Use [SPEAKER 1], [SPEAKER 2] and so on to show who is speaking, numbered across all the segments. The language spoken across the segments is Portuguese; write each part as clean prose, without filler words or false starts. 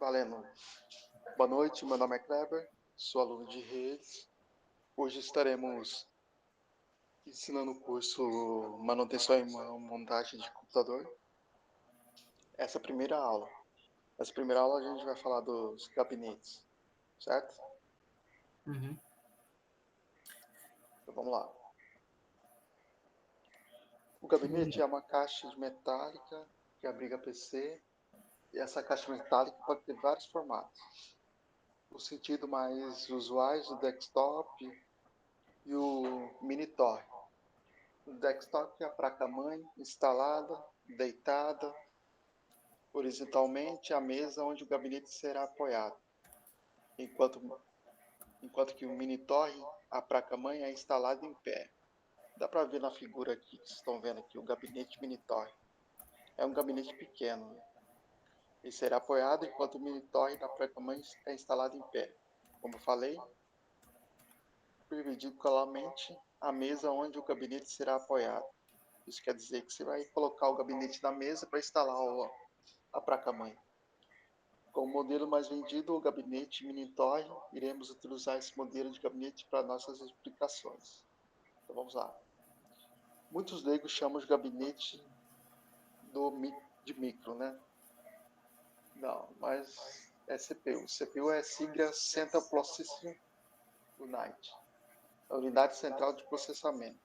[SPEAKER 1] Valendo. Boa noite, meu nome é Kleber, sou aluno de redes. Hoje estaremos ensinando o curso Manutenção e Montagem de Computador. Essa é a primeira aula. Nessa primeira aula a gente vai falar dos gabinetes, certo?
[SPEAKER 2] Uhum.
[SPEAKER 1] Então vamos lá. O gabinete é uma caixa de metálica que abriga PC, e essa caixa metálica pode ter vários formatos. O sentido mais usuais, o desktop e o monitor. O desktop é a placa-mãe instalada, deitada horizontalmente à mesa onde o gabinete será apoiado, enquanto, enquanto que o monitor, a placa-mãe, é instalada em pé. Dá para ver na figura aqui, que vocês estão vendo aqui, o gabinete monitor. É um gabinete pequeno. Né? Ele será apoiado enquanto o monitor da placa-mãe é instalado em pé. Como falei, perpendicularmente à mesa onde o gabinete será apoiado. Isso quer dizer que você vai colocar o gabinete na mesa para instalar a placa-mãe. Com o modelo mais vendido, o gabinete Minitor, iremos utilizar esse modelo de gabinete para nossas explicações. Então vamos lá. Muitos leigos chamam de gabinete de micro, né? Não, mas é CPU. CPU é sigla Central Processing Unit, a unidade central de processamento.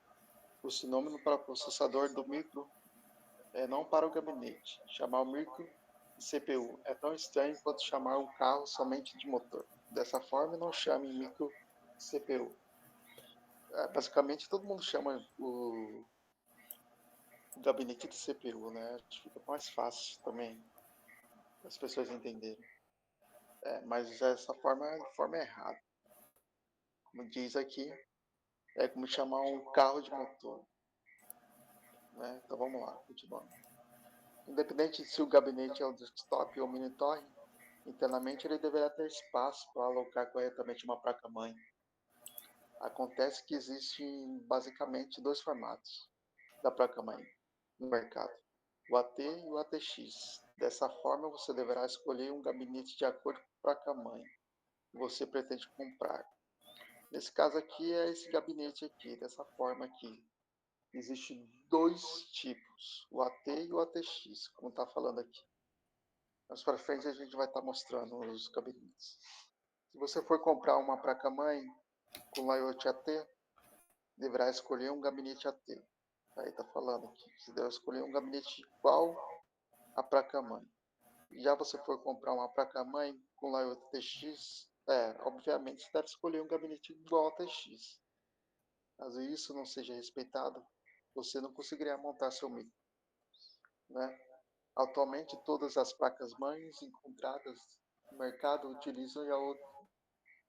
[SPEAKER 1] O sinônimo para processador do micro é não para o gabinete. Chamar o micro de CPU é tão estranho quanto chamar um carro somente de motor. Dessa forma, não chame micro CPU. Basicamente, todo mundo chama o gabinete de CPU, né? Fica mais fácil também as pessoas entenderem. Mas essa forma é a forma errada. Como diz aqui, é como chamar um carro de motor. Né? Então vamos lá, continuando. Independente se o gabinete é um desktop ou monitor, internamente ele deverá ter espaço para alocar corretamente uma placa-mãe. Acontece que existem basicamente dois formatos da placa-mãe no mercado, o AT e o ATX. Dessa forma, você deverá escolher um gabinete de acordo com a placa-mãe que você pretende comprar. Nesse caso aqui é esse gabinete aqui, dessa forma aqui. Existem dois tipos, o AT e o ATX, como está falando aqui. Mais para frente a gente vai estar mostrando os gabinetes. Se você for comprar uma placa-mãe com layout AT, deverá escolher um gabinete AT. Aí está falando aqui, você deve escolher um gabinete igual à placa-mãe. Já você for comprar uma placa-mãe com layout TX, obviamente você deve escolher um gabinete igual ao TX. Caso isso não seja respeitado, você não conseguirá montar seu micro. Né? Atualmente, todas as placas-mães encontradas no mercado utilizam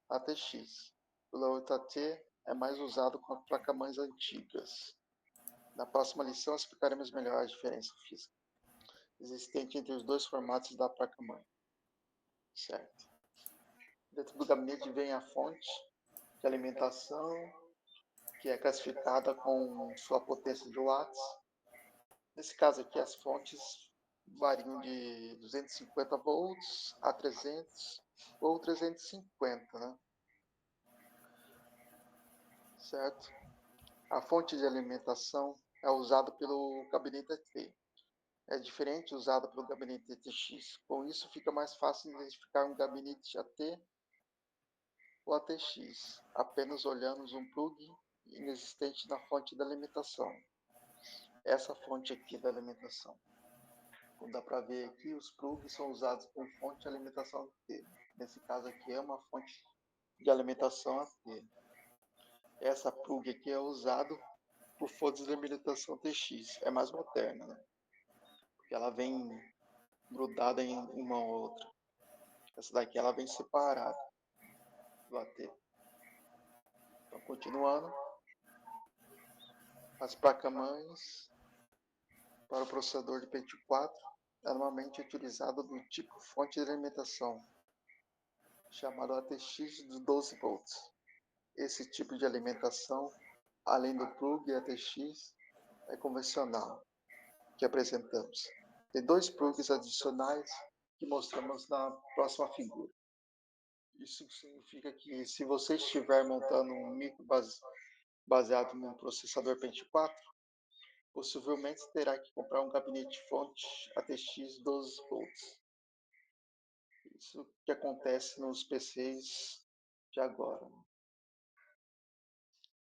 [SPEAKER 1] a ATX. O layout AT é mais usado com as placas-mães antigas. Na próxima lição, explicaremos melhor a diferença física existente entre os dois formatos da placa-mãe. Certo. Dentro do gabinete vem a fonte de alimentação, que é classificada com sua potência de watts. Nesse caso aqui, as fontes variam de 250 volts a 300 ou 350, né? Certo? A fonte de alimentação é usada pelo gabinete AT. É diferente usada pelo gabinete ATX. Com isso, fica mais fácil identificar um gabinete AT ou ATX, apenas olhando um plug inexistente na fonte da alimentação. Essa fonte aqui da alimentação. Como dá para ver aqui, os plugs são usados com fonte de alimentação AT. Nesse caso aqui é uma fonte de alimentação AT. Essa plug aqui é usada por fontes de alimentação TX. É mais moderna, né? Porque ela vem grudada em uma ou outra. Essa daqui ela vem separada do AT. Então, continuando, as placas-mães para o processador de Pentium 4 é normalmente utilizada do tipo fonte de alimentação, chamado ATX de 12 volts. Esse tipo de alimentação, além do plug ATX, é convencional, que apresentamos. Tem dois plugs adicionais que mostramos na próxima figura. Isso significa que se você estiver montando um micro baseado num processador Pentium 4, possivelmente terá que comprar um gabinete fonte ATX 12 volts. Isso que acontece nos PCs de agora.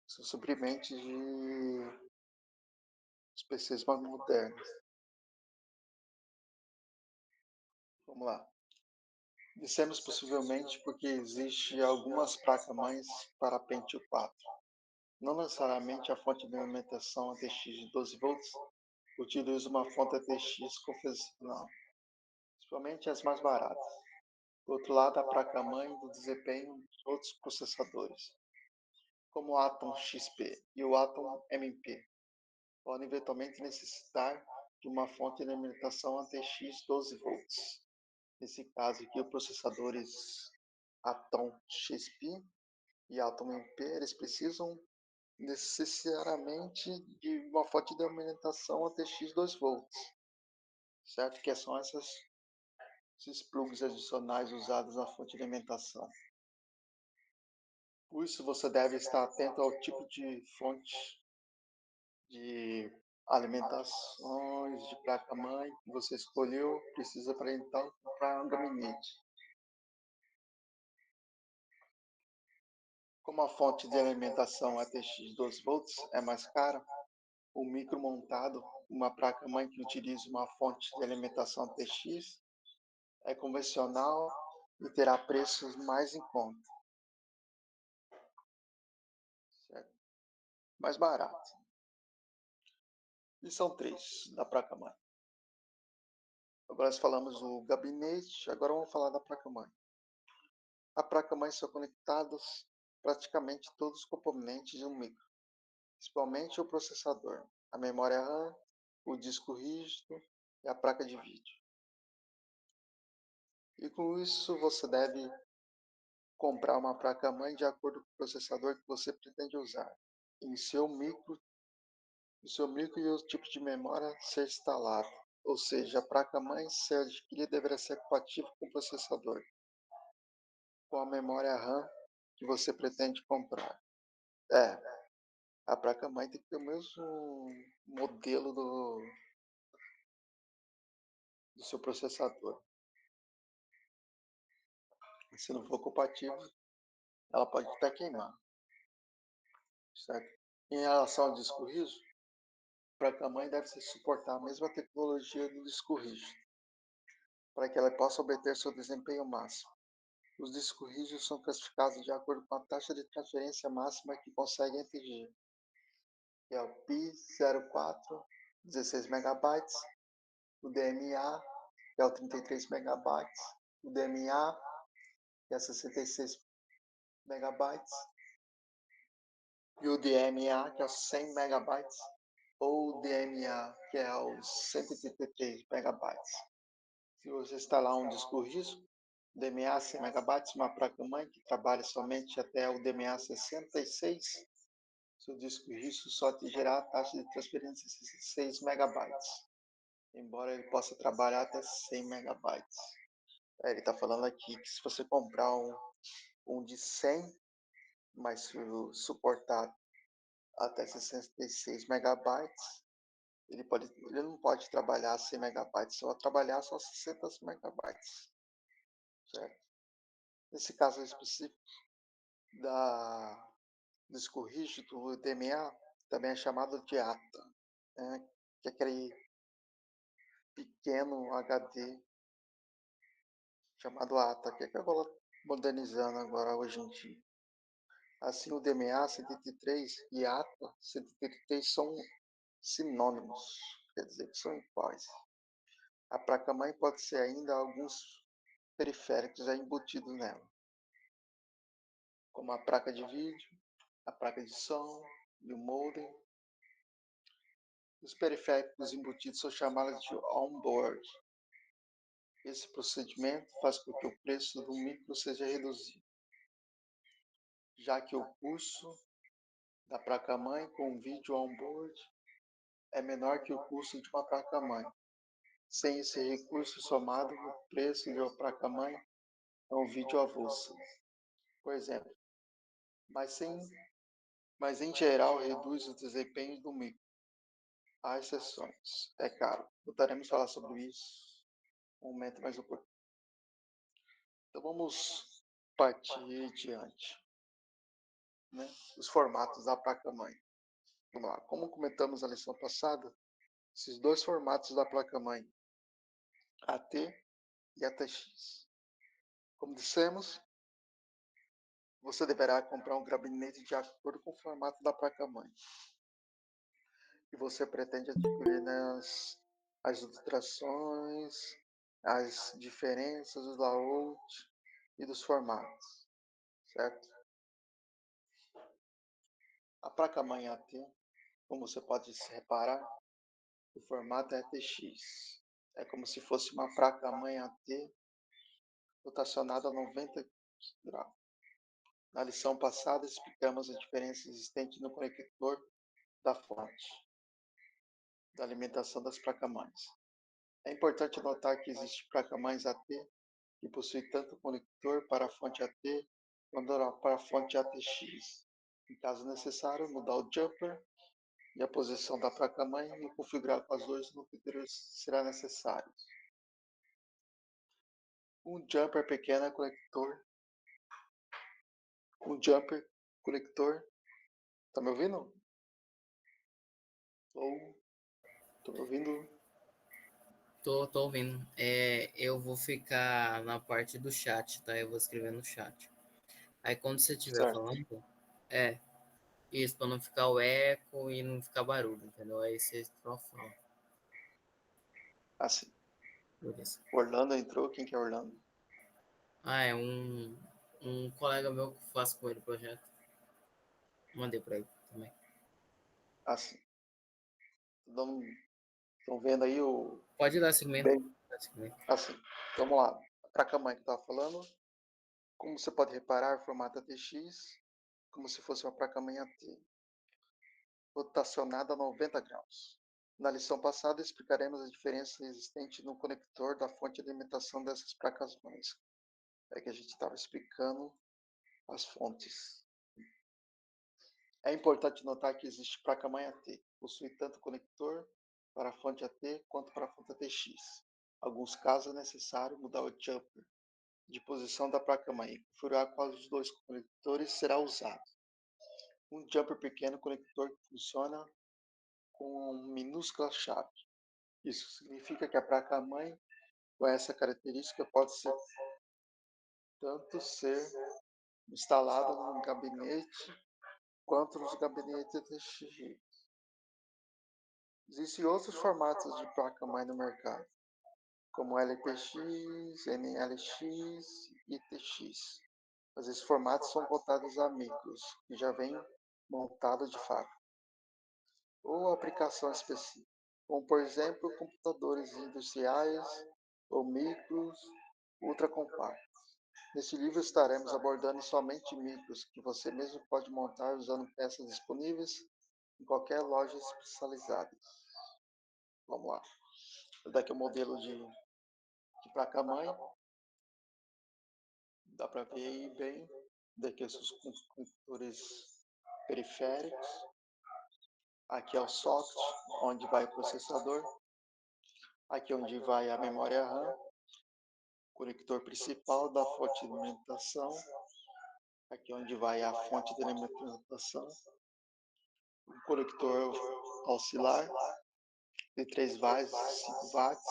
[SPEAKER 1] São suprimentos de os PCs mais modernos. Vamos lá. Dissemos possivelmente porque existe algumas placas-mães para Pentium 4. Não necessariamente a fonte de alimentação ATX de 12 volts utiliza uma fonte ATX convencional, principalmente as mais baratas. Por outro lado, a placa-mãe do desempenho de outros processadores, como o Atom XP e o Atom MP, podem eventualmente necessitar de uma fonte de alimentação ATX 12 volts. Nesse caso aqui, os processadores Atom XP e Atom MP, eles precisam necessariamente de uma fonte de alimentação ATX 2 volts, certo? Que são esses plugs adicionais usados na fonte de alimentação. Por isso, você deve estar atento ao tipo de fonte de alimentações de placa-mãe que você escolheu, precisa para então comprar um gabinete. Como a fonte de alimentação ATX 12 volts é mais cara, o micro montado, uma placa-mãe que utiliza uma fonte de alimentação ATX, é convencional e terá preços mais em conta, certo? Mais barato. E são três da placa-mãe. Agora nós falamos do gabinete, agora vamos falar da placa-mãe. A placa-mãe são conectados praticamente todos os componentes de um micro, principalmente o processador, a memória RAM, o disco rígido e a placa de vídeo. E com isso você deve comprar uma placa-mãe de acordo com o processador que você pretende usar em seu micro e o tipo de memória ser instalado, ou seja, a placa-mãe ser adquirida deverá ser compatível com o processador, com a memória RAM que você pretende comprar. A placa-mãe tem que ter o mesmo modelo do seu processador. Se não for compatível, ela pode até queimar, certo? Em relação ao disco rígido, a placa-mãe deve suportar a mesma tecnologia do disco rígido, para que ela possa obter seu desempenho máximo. Os discos rígidos são classificados de acordo com a taxa de transferência máxima que conseguem atingir, que é o PI04, 16 MB, o DMA, que é o 33 MB, o DMA, que é 66 MB, e o DMA, que é os 100 MB, ou o DMA, que é os 133 MB. Se você instalar um disco rígido, DMA 100 MB, uma placa-mãe que trabalha somente até o DMA 66, seu disco rígido só atingirá a taxa de transferência de 6 MB, embora ele possa trabalhar até 100 MB. Ele está falando aqui que se você comprar um de 100, mas suportar até 66 megabytes, ele não pode trabalhar 100 megabytes, só trabalhar só 60 megabytes, certo? Nesse caso específico da disco rígido, o DMA também é chamado de ATA, né? Que é aquele pequeno HD chamado ATA, que é que agora modernizando agora hoje em dia. Assim, o DMA 133 e ATA 133 são sinônimos, quer dizer que são iguais. A placa-mãe pode ser ainda alguns periféricos já embutidos nela, como a placa de vídeo, a placa de som e o modem. Os periféricos embutidos são chamados de on-board. Esse procedimento faz com que o preço do micro seja reduzido, já que o custo da placa-mãe com vídeo on-board é menor que o custo de uma placa-mãe Sem esse recurso somado, o preço de uma placa-mãe é um vídeo avulso, por exemplo, mas, sem, mas em geral reduz o desempenho do micro. Há exceções, é caro. Voltaremos a falar sobre isso um momento mais oportuno. Então vamos partir diante, né? Os formatos da placa-mãe. Vamos lá, como comentamos na lição passada, esses dois formatos da placa-mãe, AT e ATX. Como dissemos, você deverá comprar um gabinete de acordo com o formato da placa-mãe que você pretende adquirir as ilustrações, as diferenças do layout e dos formatos, certo? A placa-mãe AT, como você pode se reparar, o formato é ATX. É como se fosse uma placa-mãe AT rotacionada a 90 graus. Na lição passada, explicamos a diferença existente no conector da fonte da alimentação das placas-mães. É importante notar que existe placa-mães AT que possui tanto conector para a fonte AT quanto para a fonte ATX. Em caso necessário, mudar o jumper e a posição da placa-mãe e configurar com as duas conectores será necessário. Um jumper pequeno conector. Um jumper conector. Tá me ouvindo? Ou tô me ouvindo?
[SPEAKER 2] Tô ouvindo. Eu vou ficar na parte do chat, tá? Eu vou escrever no chat. Aí quando você estiver
[SPEAKER 1] Certo.
[SPEAKER 2] falando, é, isso, pra não ficar o eco e não ficar barulho, entendeu? Aí você só fala.
[SPEAKER 1] Assim.
[SPEAKER 2] Beleza.
[SPEAKER 1] Orlando entrou. Quem que é Orlando?
[SPEAKER 2] Ah, é um colega meu que faz com ele o projeto. Mandei pra ele também.
[SPEAKER 1] Assim. Estão vendo aí o.
[SPEAKER 2] Pode dar segmento.
[SPEAKER 1] Bem,
[SPEAKER 2] Dá segmento.
[SPEAKER 1] assim. Vamos lá. A placa-mãe que eu estava falando. Como você pode reparar, formato ATX, como se fosse uma placa-mãe AT, rotacionada a 90 graus. Na lição passada, explicaremos a diferença existente no conector da fonte de alimentação dessas placas-mães. É que a gente estava explicando as fontes. É importante notar que existe placa-mãe AT, possui tanto conector para a fonte AT quanto para a fonte ATX. Em alguns casos é necessário mudar o jumper de posição da placa-mãe e configurar qual dos dois conectores será usado. Um jumper pequeno conector que funciona com uma minúscula chave. Isso significa que a placa-mãe com essa característica pode ser instalada no gabinete quanto nos gabinetes TX. Existem outros formatos de placa-mãe no mercado, como LPX, NLX e TX. Mas esses formatos são voltados a micros, que já vem montado de fábrica, ou aplicação específica, como por exemplo computadores industriais ou micros ultracompactos. Nesse livro estaremos abordando somente micros que você mesmo pode montar usando peças disponíveis em qualquer loja especializada. Vamos lá. Daqui é o modelo de placa-mãe. Dá para ver aí bem. Daqui os conectores periféricos. Aqui é o socket, onde vai o processador. Aqui é onde vai a memória RAM. Conector principal da fonte de alimentação. Aqui é onde vai a fonte de alimentação. O conector auxiliar de 3 watts, 5 watts.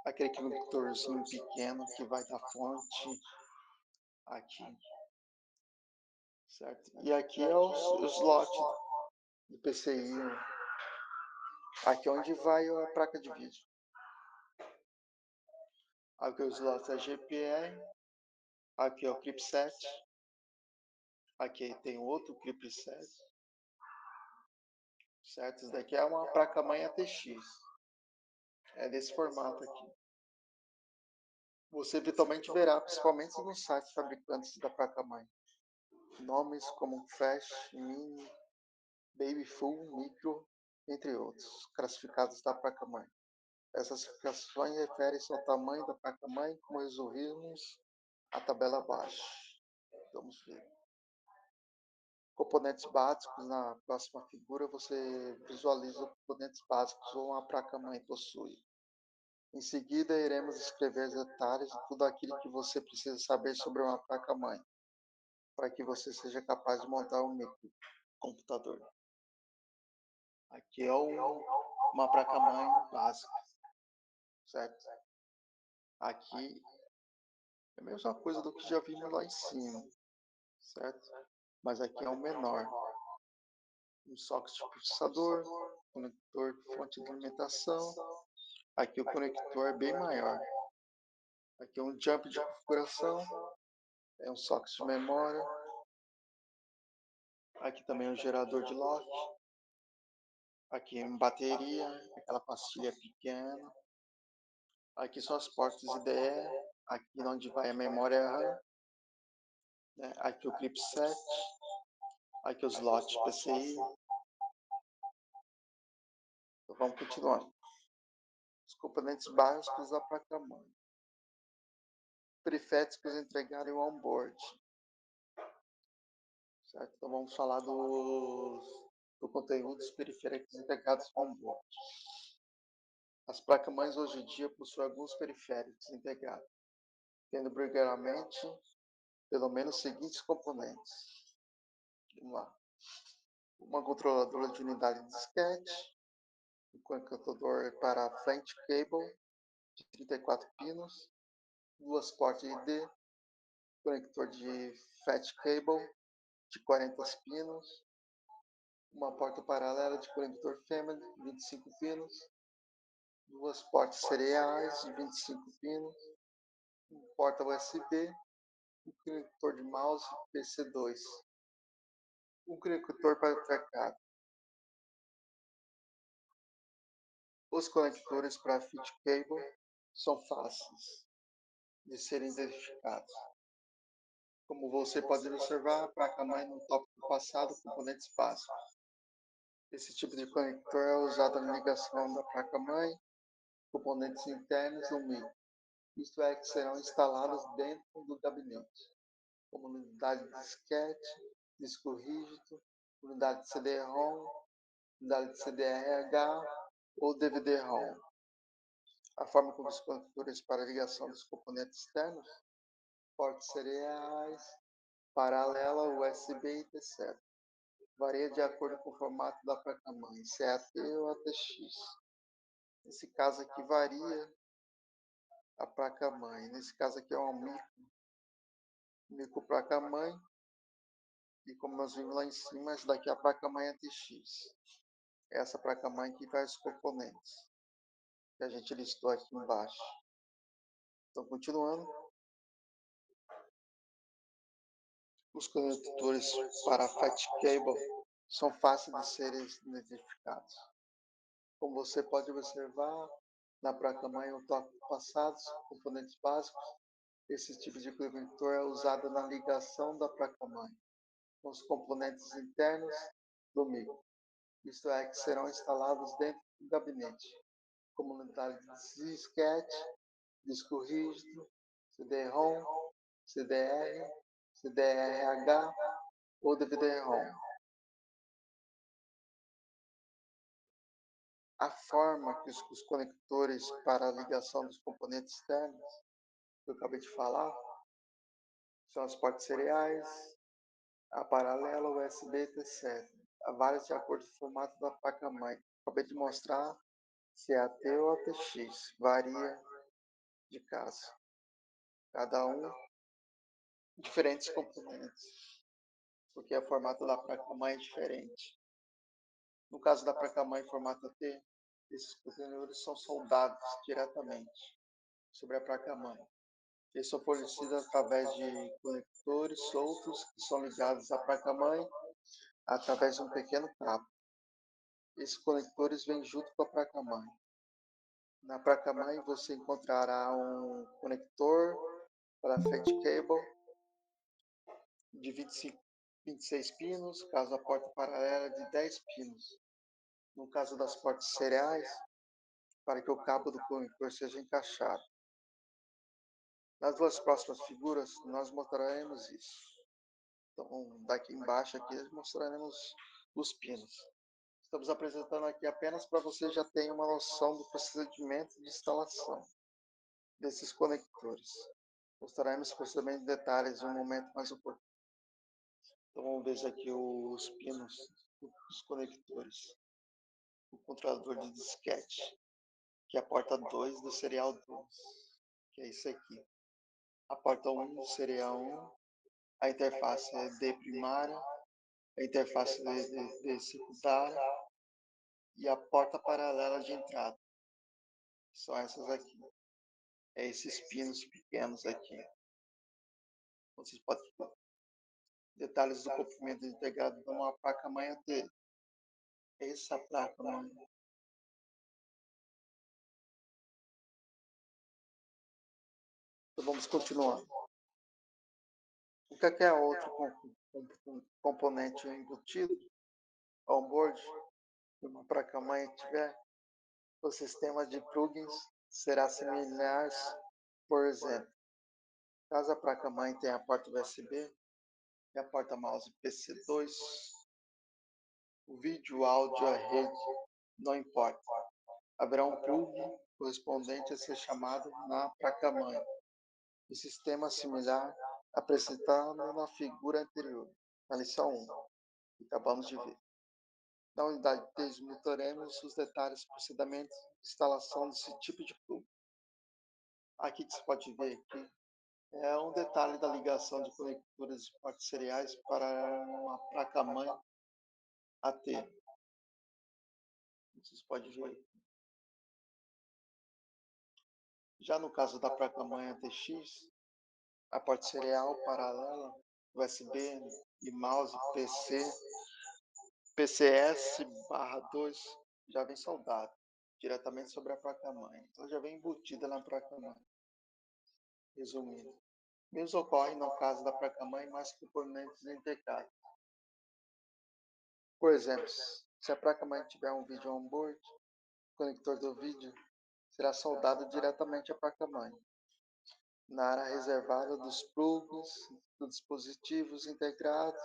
[SPEAKER 1] Aquele conectorzinho pequeno que vai da fonte aqui, certo? E aqui é o slot do PCI. Aqui é onde vai a placa de vídeo. Aqui é o slot da GPR. Aqui é o chipset. Aqui tem outro chipset. Certo? Isso daqui é uma placa-mãe ATX. É desse formato aqui. Você eventualmente verá, principalmente nos sites fabricantes da placa-mãe, nomes como Flash, Mini, Baby Full, Micro, entre outros, classificados da placa-mãe. Essas explicações referem-se ao tamanho da placa-mãe, como resolvimos a tabela abaixo. Vamos ver. Componentes básicos. Na próxima figura, você visualiza os componentes básicos ou uma placa-mãe possui. Em seguida, iremos escrever detalhes de tudo aquilo que você precisa saber sobre uma placa-mãe, para que você seja capaz de montar um microcomputador. Aqui é uma placa-mãe básica, certo? Aqui é a mesma coisa do que já vimos lá em cima, certo? Mas aqui é o menor. Um socket de processador, conector de fonte de alimentação. Aqui o conector é bem maior. Aqui é um jump de configuração, é um socket de memória. Aqui também é um gerador de lock. Aqui é uma bateria, aquela pastilha pequena. Aqui são as portas IDE, aqui onde vai a memória RAM. Né? Aqui o clip set, aqui os slots PCI. Então, vamos continuar. Os componentes básicos da placa-mãe. Periféricos entregarem o onboard. Certo? Então vamos falar do conteúdo dos periféricos integrados ao onboard. As placas-mães hoje em dia possuem alguns periféricos integrados, tendo obrigatoriamente pelo menos os seguintes componentes. Vamos lá. Uma controladora de unidade de disquete, um conectador para frente cable de 34 pinos, duas portas ID, conector de fat cable de 40 pinos, uma porta paralela de conector Family de 25 pinos, duas portas seriais de 25 pinos, uma porta USB, um conector de mouse PC2, um conector para teclado. Os conectores para fit cable são fáceis de serem identificados. Como você pode observar, a placa-mãe no tópico passado, componentes básicos. Esse tipo de conector é usado na ligação da placa-mãe, componentes internos no micro. Isto é, que serão instalados dentro do gabinete, como unidade de disquete, disco rígido, unidade de CD-ROM, unidade de CDRH ou DVD-ROM. A forma como os conectores para ligação dos componentes externos, portos seriais, paralela, USB e etc. Varia de acordo com o formato da placa-mãe, se é AT ou ATX. Nesse caso aqui varia a placa-mãe. Nesse caso aqui é uma micro placa-mãe. E como nós vimos lá em cima, essa daqui é a placa-mãe ATX. Essa placa-mãe que vai os componentes que a gente listou aqui embaixo. Então, continuando. Os conectores para fat cable são fáceis de serem identificados. Como você pode observar, na placa-mãe ou tópico passados, componentes básicos, esse tipo de conector é usado na ligação da placa-mãe com os componentes internos do micro. Isto é, que serão instalados dentro do gabinete, como unidade de disquete, disco rígido, CD-ROM, CDR, CDRH ou DVD-ROM. A forma que os conectores para a ligação dos componentes externos, que eu acabei de falar, são as portas seriais, a paralela, USB, etc. Há várias de acordo com o formato da placa-mãe. Acabei de mostrar se é AT ou ATX. Varia de caso. Cada um diferentes componentes, porque o formato da placa-mãe é diferente. No caso da placa-mãe formato AT, esses contenedores são soldados diretamente sobre a placa-mãe. Eles são fornecidos através de conectores soltos que são ligados à placa-mãe através de um pequeno cabo. Esses conectores vêm junto com a placa-mãe. Na placa-mãe você encontrará um conector para fat cable de 26 pinos, caso a porta paralela de 10 pinos. No caso das portas seriais, para que o cabo do conector seja encaixado. Nas duas próximas figuras, nós mostraremos isso. Então, daqui embaixo aqui, mostraremos os pinos. Estamos apresentando aqui apenas para você já ter uma noção do procedimento de instalação desses conectores. Mostraremos o procedimento em detalhes em um momento mais oportuno. Então, vamos ver aqui os pinos dos conectores. O controlador de disquete, que é a porta 2 do serial 2, que é isso aqui. A porta 1 do serial 1, a interface é D primária, a interface D secundária e a porta paralela de entrada. São essas aqui. É esses pinos pequenos aqui. Vocês podem ver detalhes do comprimento integrado de uma placa-mãe AT. Essa placa-mãe. Então vamos continuar. O que é outro componente embutido on-board de uma placa-mãe tiver? O sistema de plugins será similar, por exemplo, caso a placa-mãe tenha a porta USB e a porta mouse PC2, o vídeo, áudio, a rede, não importa. Haverá um plugin correspondente a ser chamado na placa-mãe. O sistema similar apresentado na figura anterior, na lição 1, que acabamos de ver. Na unidade 3, monitoremos os detalhes do procedimento de instalação desse tipo de plugin. Aqui que você pode ver que é um detalhe da ligação de conectores de portas seriais para uma placa-mãe AT. Vocês podem ver. Já no caso da placa-mãe ATX, a porta serial paralela, USB e mouse PC, PCS/2 já vem soldado diretamente sobre a placa-mãe. Então já vem embutida na placa-mãe. Resumindo, mesmo ocorre no caso da placa-mãe mais componentes integrados. Por exemplo, se a placa-mãe tiver um vídeo on-board, o conector do vídeo será soldado diretamente à placa-mãe, na área reservada dos plugins, dos dispositivos integrados,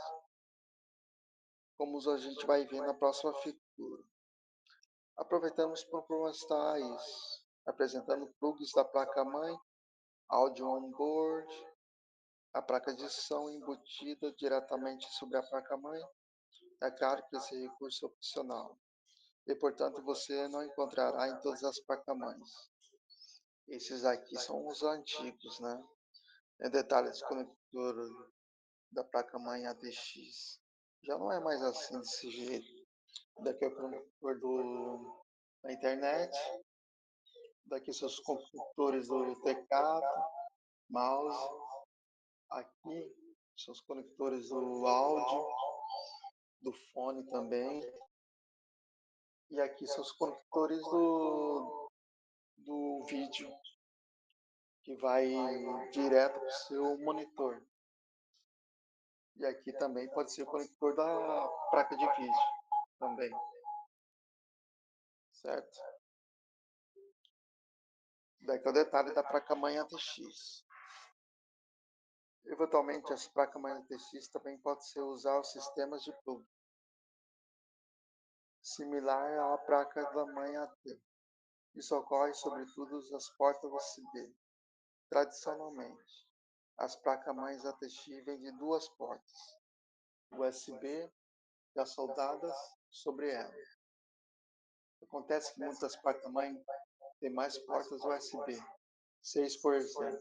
[SPEAKER 1] como a gente vai ver na próxima figura. Aproveitamos para mostrar isso, apresentando plugins da placa-mãe, áudio on-board, a placa de som embutida diretamente sobre a placa-mãe. É claro que esse recurso é opcional e, portanto, você não encontrará em todas as placas-mães. Esses aqui são os antigos, né? Em detalhes do conector da placa-mãe ADX. Já não é mais assim desse jeito. Daqui é o conector da internet. Daqui são os conectores do teclado, mouse. Aqui são os conectores do áudio, do fone também. E aqui são os conectores do vídeo, que vai direto para o seu monitor. E aqui também pode ser o conector da placa de vídeo também. Certo? Daqui é o detalhe da placa-mãe ATX. Eventualmente, as placas-mãe ATX também podem ser usar os sistemas de plug, similar à placa da mãe AT. Isso ocorre sobretudo nas portas USB. Tradicionalmente, as placas-mães ATX vêm de duas portas, USB já soldadas sobre ela. Acontece que muitas placas-mãe têm mais portas USB, 6 por exemplo,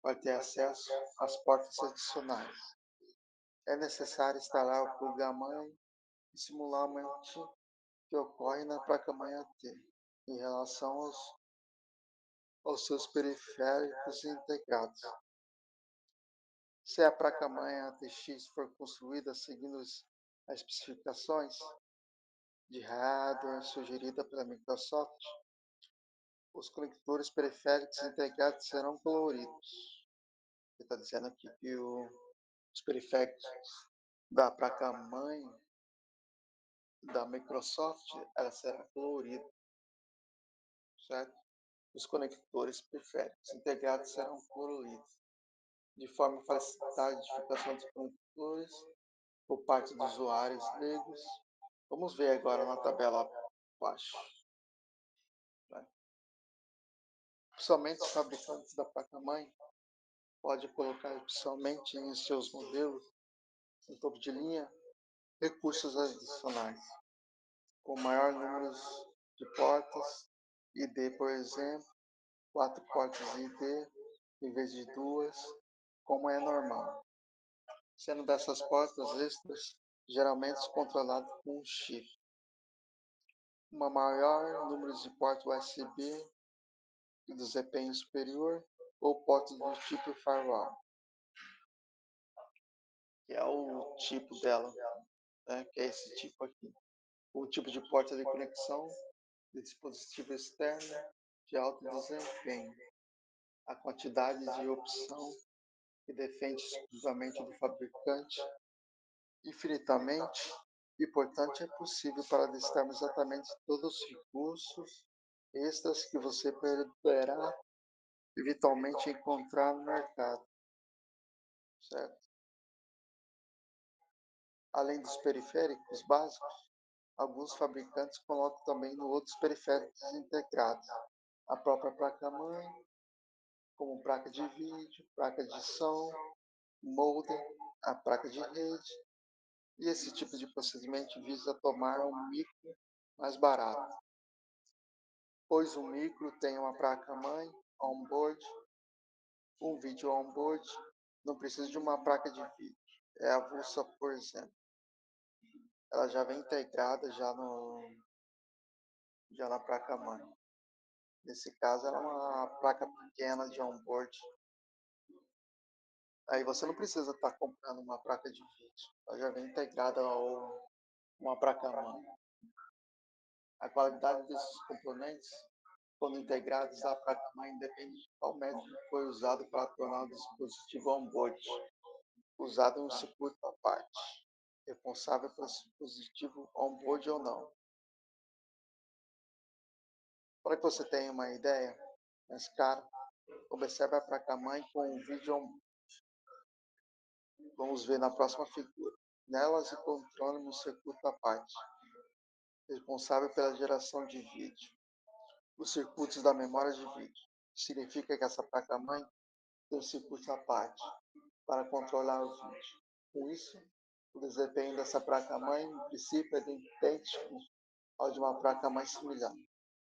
[SPEAKER 1] para ter acesso às portas adicionais. É necessário instalar o plug-mãe e simular o que ocorre na placa-mãe AT em relação aos seus periféricos integrados. Se a placa-mãe ATX for construída seguindo as especificações de hardware sugerida pela Microsoft, os conectores periféricos integrados serão coloridos. Ele está dizendo aqui que os periféricos da placa-mãe da Microsoft ela será colorida. certo? Os conectores periféricos integrados serão coloridos, de forma a facilitar a identificação dos conectores por parte dos usuários leigos. Vamos ver agora na tabela abaixo. Né? Somente os fabricantes da placa-mãe podem colocar opcionalmente em seus modelos, no topo de linha, recursos adicionais, com maior número de portas, ID, por exemplo, 4 portas ID em vez de 2, como é normal, sendo dessas portas extras geralmente controladas com um chip. Um maior número de portas USB de desempenho superior ou portas do tipo firewall, que é o tipo dela, né, que é esse tipo aqui. O tipo de porta de conexão de dispositivo externo de alto desempenho. A quantidade de opção que depende exclusivamente do fabricante infinitamente e, portanto, é possível para listarmos exatamente todos os recursos extras que você poderá eventualmente encontrar no mercado, certo? Além dos periféricos básicos, alguns fabricantes colocam também no outros periféricos integrados, a própria placa-mãe, como placa de vídeo, placa de som, modem, a placa de rede, e esse tipo de procedimento visa tomar um micro mais barato, pois o micro tem uma placa-mãe on-board, um vídeo on-board, não precisa de uma placa de vídeo, é avulsa, por exemplo. Ela já vem integrada já na placa-mãe. Nesse caso, ela é uma placa pequena de on-board. Aí você não precisa estar comprando uma placa de vídeo. Ela já vem integrada ao uma placa-mãe. A qualidade desses componentes, quando integrados à placa-mãe, depende de qual método foi usado para tornar o dispositivo on-board, usado em um circuito à parte, responsável pelo dispositivo on-board ou não. Para que você tenha uma ideia mais clara, observe a placa-mãe com um vídeo on-board. Vamos ver na próxima figura. Nelas encontramos um circuito à parte, responsável pela geração de vídeo. Os circuitos da memória de vídeo. Significa que essa placa-mãe tem um circuito à parte para controlar o vídeo. Com isso, o desempenho dessa placa-mãe, em princípio, é idêntico ao de uma placa-mãe similar,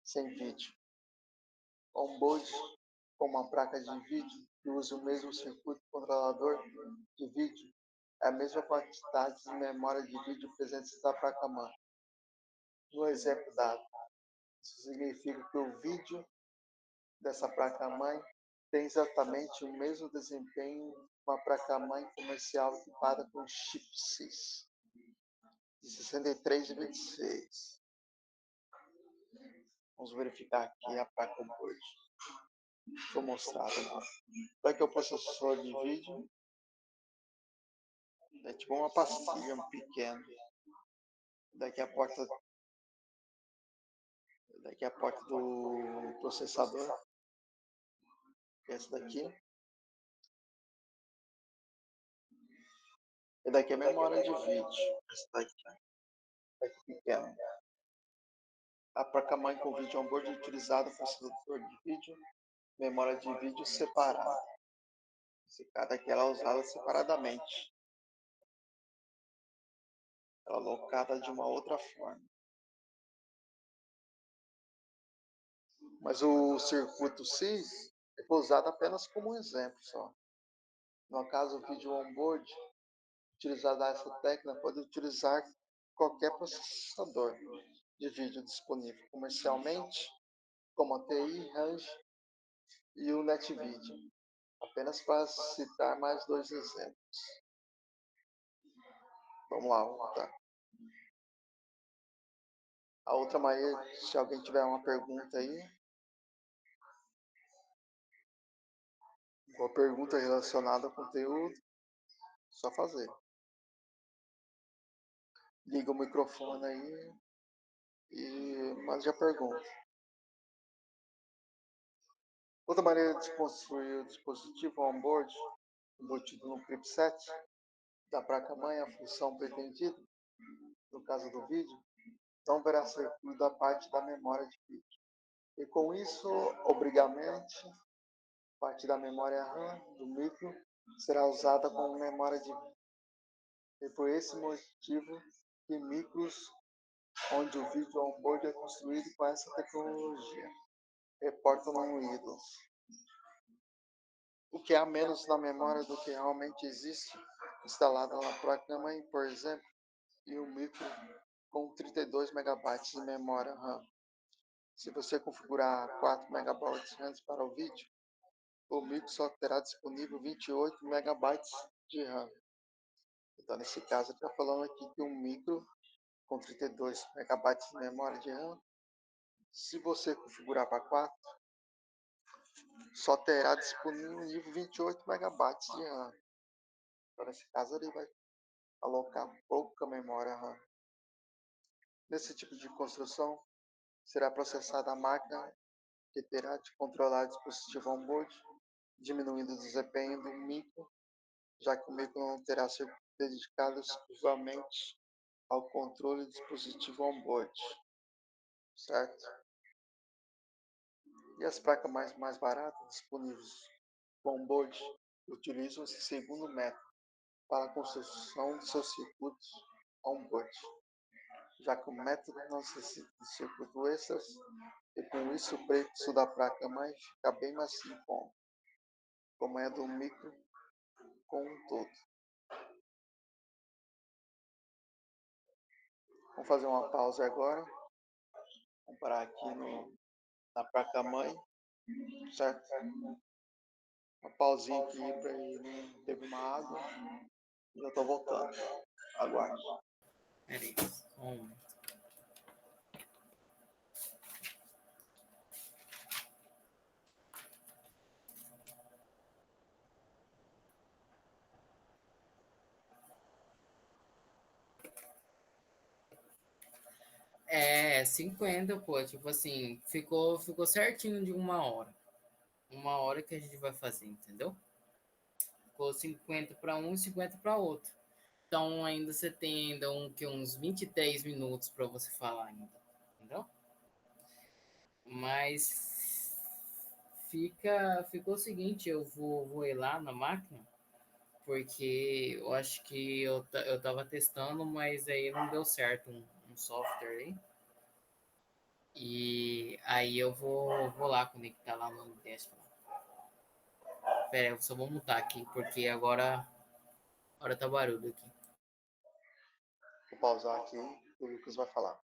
[SPEAKER 1] sem vídeo. On-board, com uma placa de vídeo que usa o mesmo circuito controlador de vídeo, é a mesma quantidade de memória de vídeo presente na placa-mãe. No exemplo dado, isso significa que o vídeo dessa placa-mãe tem exatamente o mesmo desempenho que uma placa-mãe comercial equipada com chip 6 de 63 e 26. Vamos verificar aqui a placa board. Vou mostrar agora. Aqui é o processador de vídeo. É tipo uma pastilha pequena. Daqui a porta do processador. Essa daqui. E daqui é a memória de vídeo. Essa daqui pequena. A placa-mãe com vídeo on-board utilizada processador de vídeo, memória de vídeo separada. Cada aqui ela é usada separadamente. Ela é locada de uma outra forma. Mas o circuito CIS é usado apenas como um exemplo só. No caso, o vídeo on-board, utilizada essa técnica, pode utilizar qualquer processador de vídeo disponível comercialmente, como a TI, Range e o NetVideo. Apenas para citar mais dois exemplos. Vamos lá, vamos voltar. A outra maneira, se alguém tiver uma pergunta aí, uma pergunta relacionada ao conteúdo, só fazer. Liga o microfone aí e mande a pergunta. Outra maneira de construir o dispositivo on-board, embutido no chipset da placa-mãe, a função pretendida, no caso do vídeo, não verá ser incluída a parte da memória de vídeo. E com isso, obrigatoriamente, parte da memória RAM do micro será usada como memória de vídeo. E por esse motivo que micros onde o vídeo on-board é construído com essa tecnologia, reportam no Windows. O que há menos na memória do que realmente existe instalada na placa-mãe, por exemplo, e um micro com 32 megabytes de memória RAM. Se você configurar 4 megabytes RAM para o vídeo, o micro só terá disponível 28 megabytes de RAM. Então, nesse caso, está falando aqui que um micro com 32 megabytes de memória de RAM, se você configurar para 4, só terá disponível 28 megabytes de RAM. Então, nesse caso, ele vai alocar pouca memória RAM. Nesse tipo de construção, será processada a máquina que terá de controlar o dispositivo on-board, diminuindo o desempenho do micro, já que o micro não terá sido dedicado exclusivamente ao controle do dispositivo on-board, certo? E as placas mais baratas disponíveis on-board utilizam esse segundo método para a construção de seus circuitos on-board, já que o método não necessita de circuitos extras e com isso o preço da placa-mãe fica bem mais em conta, como é do micro como um todo. Vamos fazer uma pausa agora, vamos parar aqui na placa-mãe, certo? Uma pausinha aqui para ele beber uma água e já estou voltando. Aguarde.
[SPEAKER 2] Peraí, é 50, pô, tipo assim, ficou certinho de 1 hora. 1 hora que a gente vai fazer, entendeu? Ficou 50 para um e 50 para outro. Então ainda você tem ainda uns 23 minutos para você falar ainda, entendeu? Mas ficou o seguinte, vou ir lá na máquina, porque eu acho que eu tava testando, mas aí não deu certo um software aí. E aí eu vou lá conectar lá no teste. Pera aí, eu só vou mutar aqui, porque agora tá barulho aqui.
[SPEAKER 1] Vou pausar aqui e o Lucas vai falar.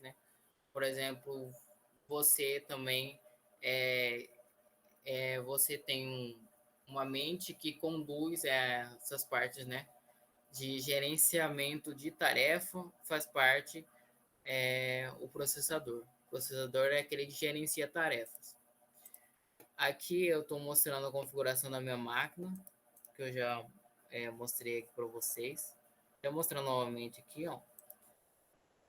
[SPEAKER 2] né? Por exemplo, você também é, você tem uma mente que conduz essas partes, né? De gerenciamento de tarefa faz parte o processador. O processador é aquele que gerencia tarefas. Aqui eu estou mostrando a configuração da minha máquina, que eu já mostrei aqui para vocês. Estou mostrando novamente aqui, ó.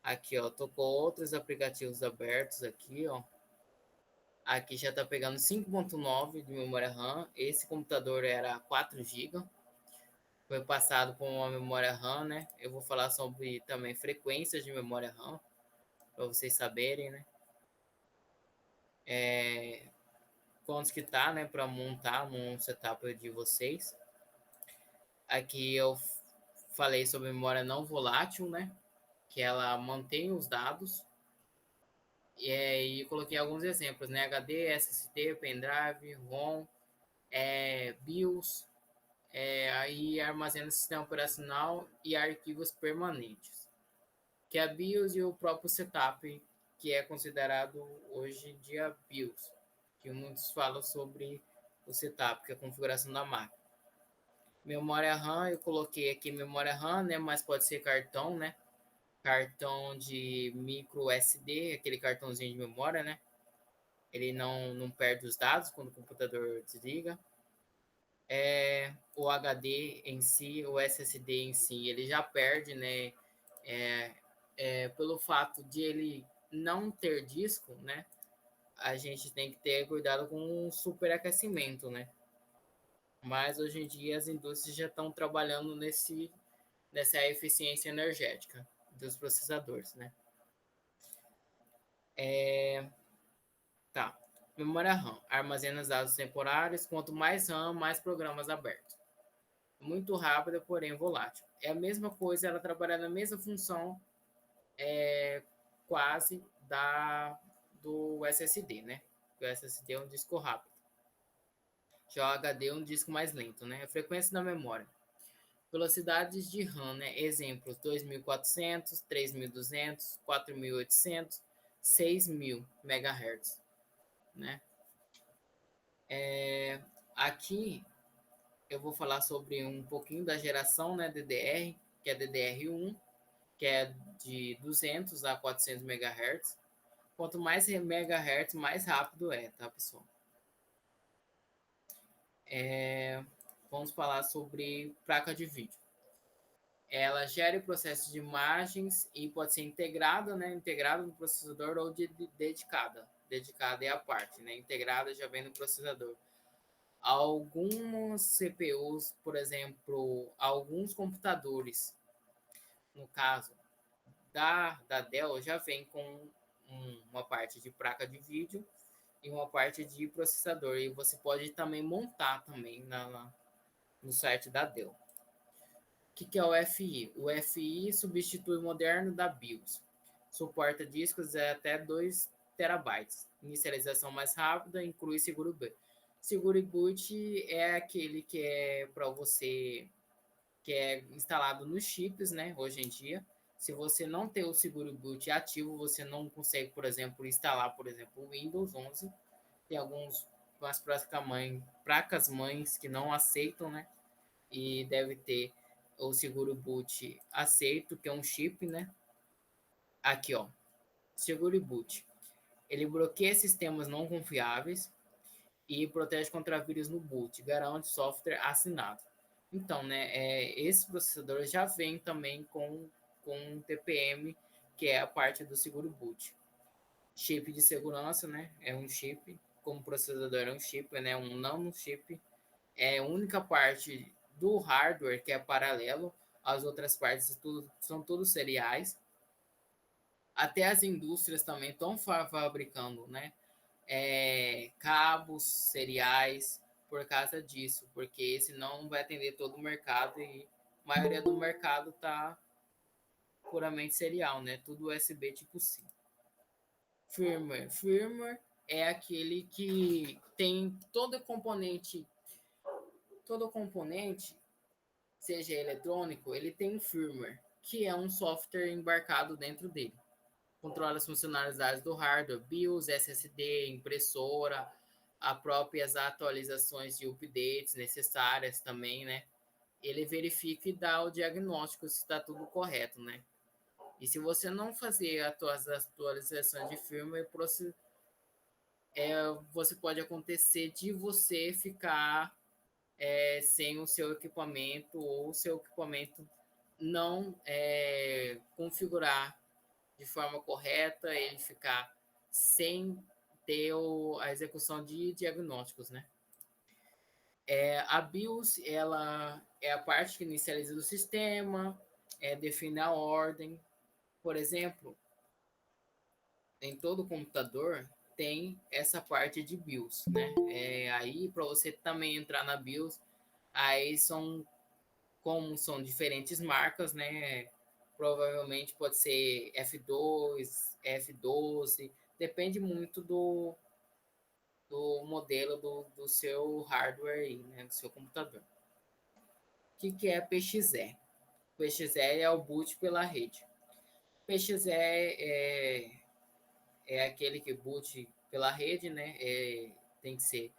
[SPEAKER 2] Aqui, ó, tô com outros aplicativos abertos aqui, ó. Aqui já tá pegando 5.9 de memória RAM. Esse computador era 4 GB. Foi passado por uma memória RAM, né? Eu vou falar sobre também frequências de memória RAM, para vocês saberem, né? Quantos que tá, né? Para montar um setup de vocês. Aqui eu falei sobre memória não volátil, né? Que ela mantém os dados. E coloquei alguns exemplos, né? HD, SSD, pendrive, ROM, BIOS, aí armazena sistema operacional e arquivos permanentes, que é a BIOS e o próprio setup, que é considerado hoje em dia BIOS, que muitos falam sobre o setup, que é a configuração da máquina. Memória RAM, eu coloquei aqui memória RAM, né? Mas pode ser cartão, né? Cartão de micro SD, aquele cartãozinho de memória, né? Ele não perde os dados quando o computador desliga. O HD em si, o SSD em si, ele já perde, né? Pelo fato de ele não ter disco, né? A gente tem que ter cuidado com o superaquecimento, né? Mas hoje em dia as indústrias já estão trabalhando nessa eficiência energética dos processadores, né? Tá. Memória RAM. Armazena os dados temporários. Quanto mais RAM, mais programas abertos. Muito rápida, porém volátil. É a mesma coisa, ela trabalha na mesma função quase do SSD, né? O SSD é um disco rápido. Já o HD é um disco mais lento, né? A frequência da memória. Velocidades de RAM, né? Exemplos: 2.400, 3.200, 4.800, 6.000 MHz, né? Aqui eu vou falar sobre um pouquinho da geração, né, DDR, que é DDR1, que é de 200 a 400 MHz. Quanto mais MHz, mais rápido é, tá, pessoal? Vamos falar sobre placa de vídeo. Ela gera processos de imagens e pode ser integrada, né, integrada no processador ou dedicada. Dedicada é a parte, né? Integrada já vem no processador. Alguns CPUs, por exemplo, alguns computadores, no caso da Dell, já vem com uma parte de placa de vídeo e uma parte de processador. E você pode também montar também no site da Dell. O que é o FI? O FI substitui o moderno da BIOS. Suporta discos até 2 terabytes. Inicialização mais rápida, inclui seguro boot. Seguro boot é aquele que é para você, que é instalado nos chips, né? Hoje em dia, se você não tem o seguro boot ativo, você não consegue, por exemplo, instalar, por exemplo, o Windows 11. Tem algumas placas mães que não aceitam, né? E deve ter o seguro boot aceito, que é um chip, né? Aqui, ó, seguro boot. Ele bloqueia sistemas não confiáveis e protege contra vírus no boot, garante software assinado. Então, né, esse processador já vem também com TPM, que é a parte do seguro boot. Chip de segurança, né, é um chip, como processador é um chip, né, um nano chip, é a única parte do hardware que é paralelo, as outras partes são todos seriais. Até as indústrias também estão fabricando, né, cabos seriais por causa disso, porque senão vai atender todo o mercado e a maioria do mercado está puramente serial, né? Tudo USB tipo C. Firmware é aquele que tem todo componente, seja eletrônico, ele tem um firmware, que é um software embarcado dentro dele. controla as funcionalidades do hardware, BIOS, SSD, impressora, as próprias atualizações de updates necessárias também, né? Ele verifica e dá o diagnóstico se está tudo correto, né? E se você não fazer as atualizações de firmware, você pode acontecer de você ficar sem o seu equipamento ou o seu equipamento não configurar de forma correta, ele ficar sem ter a execução de diagnósticos, né? A BIOS, ela é a parte que inicializa o sistema, define a ordem. Por exemplo, em todo computador tem essa parte de BIOS, né? Aí, para você também entrar na BIOS, aí como são diferentes marcas, né? Provavelmente pode ser F2, F12, depende muito do modelo do seu hardware aí, né? Do seu computador. O que é PXE? PXE é o boot pela rede. PXE é aquele que boot pela rede, né? Tem que ser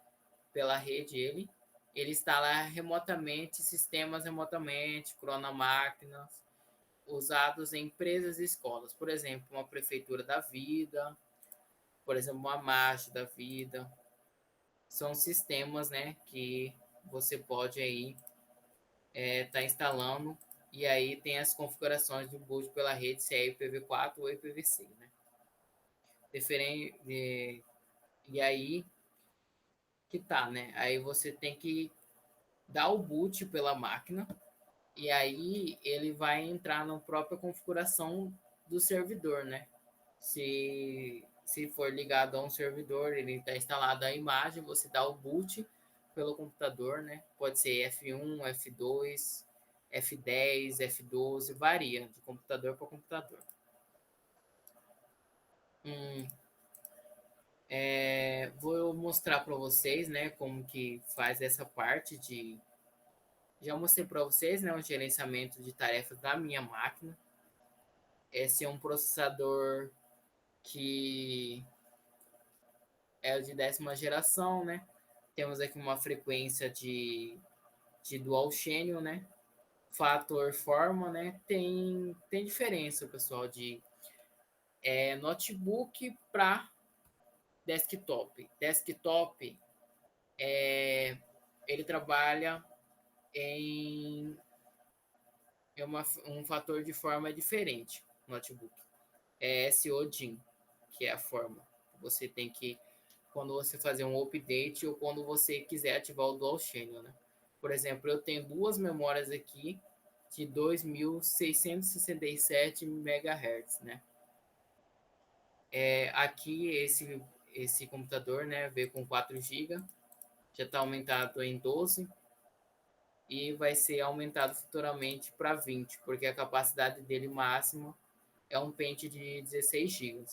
[SPEAKER 2] pela rede ele. Ele instala remotamente, sistemas remotamente, cronomáquinas, usados em empresas e escolas. Por exemplo, uma prefeitura da vida, por exemplo, uma marcha da vida. São sistemas, né, que você pode aí tá instalando e aí tem as configurações do boot pela rede, se é IPv4 ou IPv6, né? E aí que tá, né? Aí você tem que dar o boot pela máquina e aí ele vai entrar na própria configuração do servidor, né? Se for ligado a um servidor, ele está instalado a imagem, você dá o boot pelo computador, né? Pode ser F1, F2, F10, F12, varia de computador para computador. Vou mostrar para vocês, né, como que faz essa parte de... Já mostrei para vocês, né, o gerenciamento de tarefas da minha máquina. Esse é um processador que é o de 10ª geração, né? Temos aqui uma frequência de dual channel, né? Fator forma, né? Tem diferença, pessoal, de notebook para desktop. Desktop, ele trabalha em um fator de forma diferente, notebook. É SODIN, que é a forma. Você tem que, quando você fazer um update ou quando você quiser ativar o dual channel, né? Por exemplo, eu tenho duas memórias aqui de 2.667 MHz, né? Aqui esse computador, né, veio com 4 GB, já está aumentado em 12 e vai ser aumentado futuramente para 20, porque a capacidade dele máxima é um pente de 16 GB.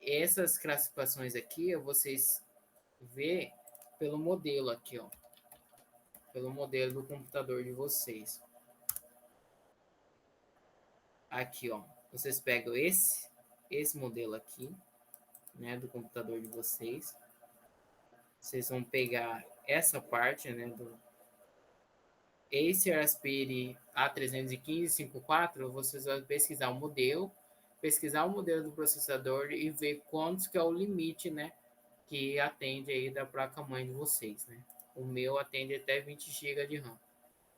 [SPEAKER 2] Essas classificações aqui, vocês vê pelo modelo aqui, ó. Pelo modelo do computador de vocês. Aqui, ó. Vocês pegam esse modelo aqui, né, do computador de vocês. Vocês vão pegar essa parte, né, do Acer Aspire A315-54, vocês vão pesquisar o modelo do processador e ver quantos que é o limite, né, que atende aí da placa-mãe de vocês, né? O meu atende até 20 GB de RAM.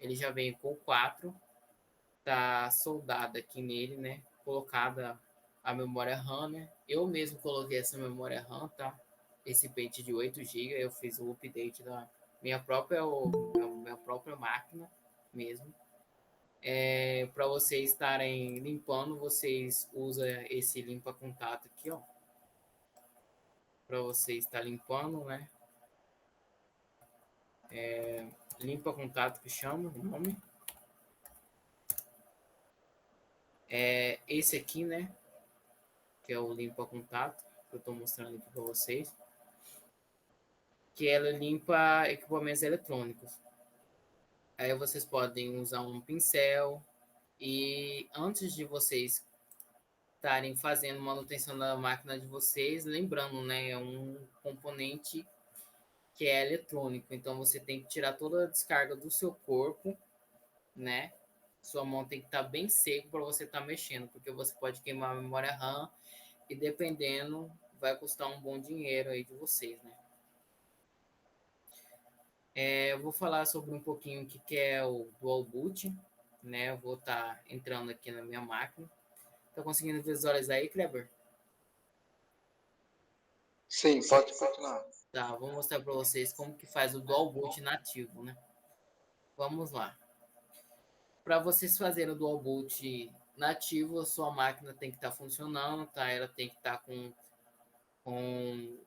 [SPEAKER 2] Ele já vem com 4, tá soldado aqui nele, né? Colocada a memória RAM, né? Eu mesmo coloquei essa memória RAM, tá? Esse pente de 8 GB, eu fiz o update da minha própria máquina mesmo. Para vocês estarem limpando, vocês usam esse limpa contato aqui, ó. Para você estar limpando, né? Limpa contato que chama o nome. Esse aqui, né? Que é o limpa contato, que eu estou mostrando aqui para vocês. Que ela limpa equipamentos eletrônicos. Aí vocês podem usar um pincel e antes de vocês estarem fazendo manutenção da máquina de vocês, lembrando, né, é um componente que é eletrônico, então você tem que tirar toda a descarga do seu corpo, né? Sua mão tem que estar bem seca para você estar mexendo, porque você pode queimar a memória RAM e dependendo vai custar um bom dinheiro aí de vocês, né? Eu vou falar sobre um pouquinho o que é o Dual Boot, né? Eu vou estar entrando aqui na minha máquina. Tá conseguindo visualizar aí, Kleber?
[SPEAKER 1] Sim, pode continuar.
[SPEAKER 2] Tá, vou mostrar para vocês como que faz o Dual Boot nativo, né? Vamos lá. Para vocês fazerem o Dual Boot nativo, a sua máquina tem que estar funcionando, tá? Ela tem que estar com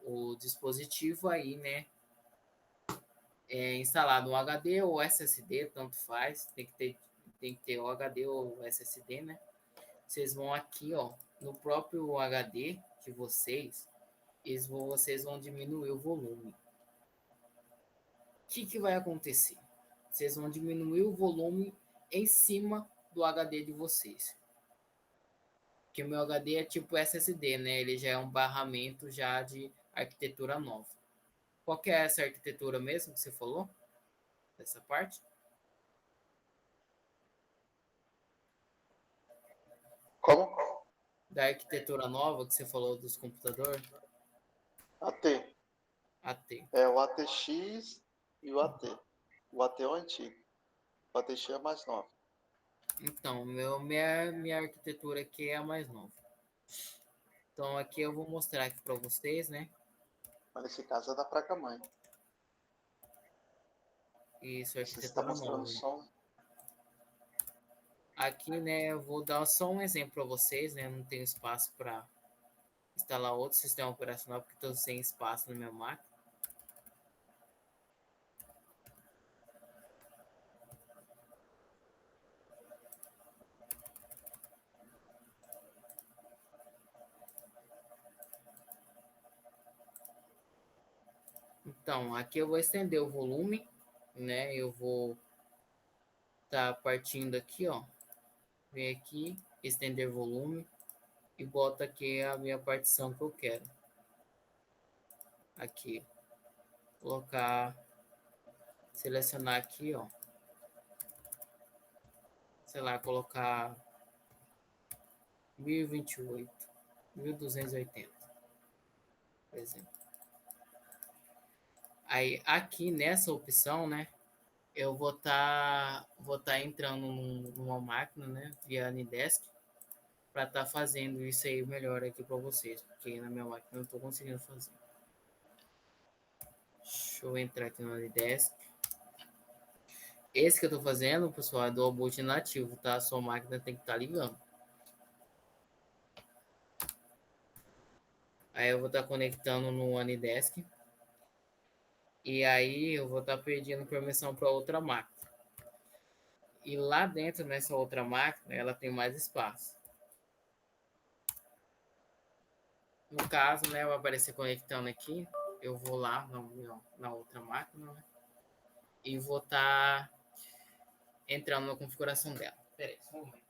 [SPEAKER 2] o dispositivo aí, né? Instalado um HD ou SSD, tanto faz. Tem que ter o HD ou SSD, né? Vocês vão aqui, ó, no próprio HD de vocês, vocês vão diminuir o volume. O que vai acontecer? Vocês vão diminuir o volume em cima do HD de vocês. Porque o meu HD é tipo SSD, né? Ele já é um barramento já de arquitetura nova. Qual que é essa arquitetura mesmo que você falou? Dessa parte?
[SPEAKER 1] Como?
[SPEAKER 2] Da arquitetura nova que você falou dos computadores?
[SPEAKER 1] AT.
[SPEAKER 2] AT.
[SPEAKER 1] É o ATX e o AT. O AT é o antigo. O ATX é mais novo.
[SPEAKER 2] Então, minha arquitetura aqui é a mais nova. Então, aqui eu vou mostrar aqui para vocês, né?
[SPEAKER 1] Mas nesse caso é da placa-mãe.
[SPEAKER 2] Isso,
[SPEAKER 1] Você está
[SPEAKER 2] arquitetura
[SPEAKER 1] mostrando o
[SPEAKER 2] nova.
[SPEAKER 1] som.
[SPEAKER 2] Aqui, né, eu vou dar só um exemplo para vocês, né? Não tenho espaço para instalar outro sistema operacional porque estou sem espaço na minha máquina. Então, aqui eu vou estender o volume, né? Eu vou estar partindo aqui, ó. Vem aqui, estender volume e boto aqui a minha partição que eu quero. Aqui, colocar, selecionar aqui, ó. Sei lá, colocar 1028, 1280, por exemplo. Aí aqui nessa opção, né? Eu vou tá entrando numa máquina, né? Via Anidesk, para estar fazendo isso aí melhor aqui para vocês, porque na minha máquina eu não estou conseguindo fazer. Deixa eu entrar aqui no Anidesk. Esse que eu estou fazendo, pessoal, é do boot nativo, tá? A sua máquina tem que estar ligando. Aí eu vou estar conectando no Anidesk. E aí eu vou estar pedindo permissão para outra máquina. E lá dentro, nessa outra máquina, ela tem mais espaço. No caso, né, vai aparecer conectando aqui. Eu vou lá na outra máquina, né, e vou estar entrando na configuração dela. Peraí, só um momento.